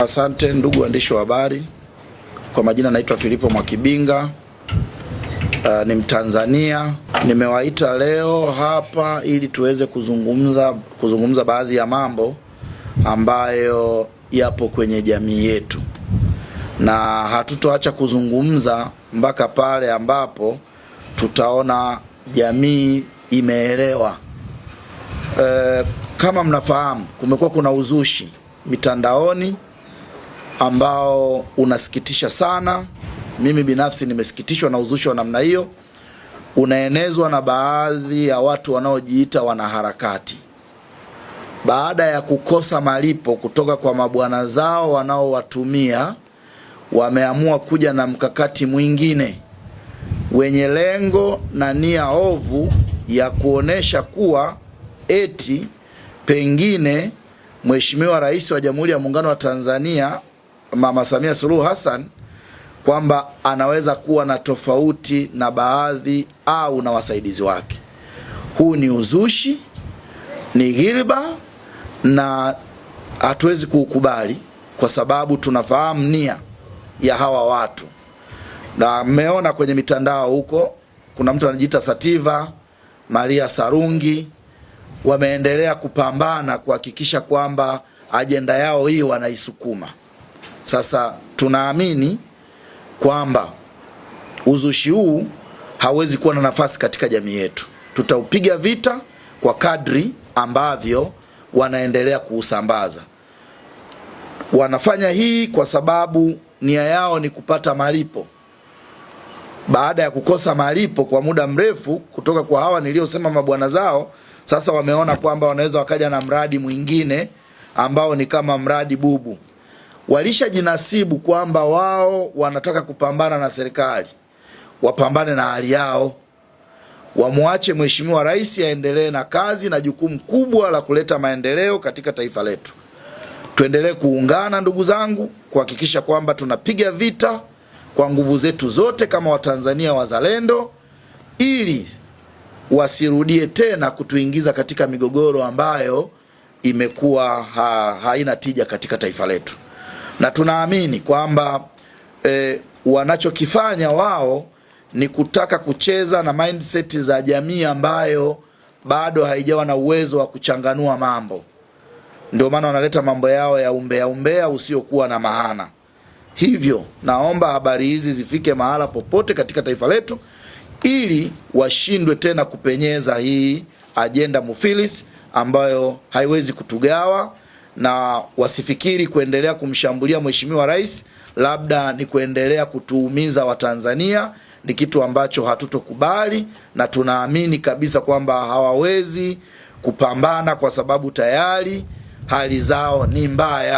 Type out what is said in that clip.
Asante ndugu waandishi wa habari. Kwa majina naitwa Filipo Mwakibinga, ni Mtanzania. Nimewaita leo hapa ili tuweze kuzungumza baadhi ya mambo ambayo yapo kwenye jamii yetu, na hatutoacha kuzungumza mpaka pale ambapo tutaona jamii imeelewa. Kama mnafahamu, kumekuwa kuna uzushi mitandaoni ambao unasikitisha sana. Mimi binafsi nimesikitishwa na uzushi wa namna hiyo. Unaenezwa na baadhi ya watu wanaojiita wanaharakati. Baada ya kukosa malipo kutoka kwa mabwana zao wanaowatumia, wameamua kuja na mkakati mwingine wenye lengo na nia ovu ya kuonesha kuwa eti pengine Mheshimiwa Rais wa Jamhuri ya Muungano wa Tanzania Mama Samia Suluhu Hassan kwamba anaweza kuwa na tofauti na baadhi au na wasaidizi wake. Huu ni uzushi, ni ghilba, na hatuwezi kuukubali kwa sababu tunafahamu nia ya hawa watu. Na mmeona kwenye mitandao huko kuna mtu anajiita Sativa, Maria Sarungi, wameendelea kupambana kuhakikisha kwamba ajenda yao hii wanaisukuma. Sasa tunaamini kwamba uzushi huu hawezi kuwa na nafasi katika jamii yetu. Tutaupiga vita kwa kadri ambavyo wanaendelea kuusambaza. Wanafanya hii kwa sababu nia yao ni kupata malipo. Baada ya kukosa malipo kwa muda mrefu kutoka kwa hawa niliosema mabwana zao, sasa wameona kwamba wanaweza wakaja na mradi mwingine ambao ni kama mradi bubu. Walishajinasibu kwamba wao wanataka kupambana na serikali. Wapambane na hali yao. Wamuache Mheshimiwa Rais aendelee na kazi na jukumu kubwa la kuleta maendeleo katika taifa letu. Tuendelee kuungana ndugu zangu, kuhakikisha kwamba tunapiga vita kwa nguvu zetu zote kama Watanzania wazalendo, ili wasirudie tena kutuingiza katika migogoro ambayo imekuwa haina tija katika taifa letu. Na tunaamini kwamba wanachokifanya wao ni kutaka kucheza na mindset za jamii ambayo bado haijawa na uwezo wa kuchanganua mambo. Ndio maana wanaleta mambo yao ya umbea usiokuwa na maana. Hivyo naomba habari hizi zifike mahala popote katika taifa letu ili washindwe tena kupenyeza hii ajenda mufilis ambayo haiwezi kutugawa, na wasifikiri kuendelea kumshambulia Mheshimiwa Rais labda ni kuendelea kutuumiza Watanzania. Ni kitu ambacho hatutokubali, na tunaamini kabisa kwamba hawawezi kupambana kwa sababu tayari hali zao ni mbaya.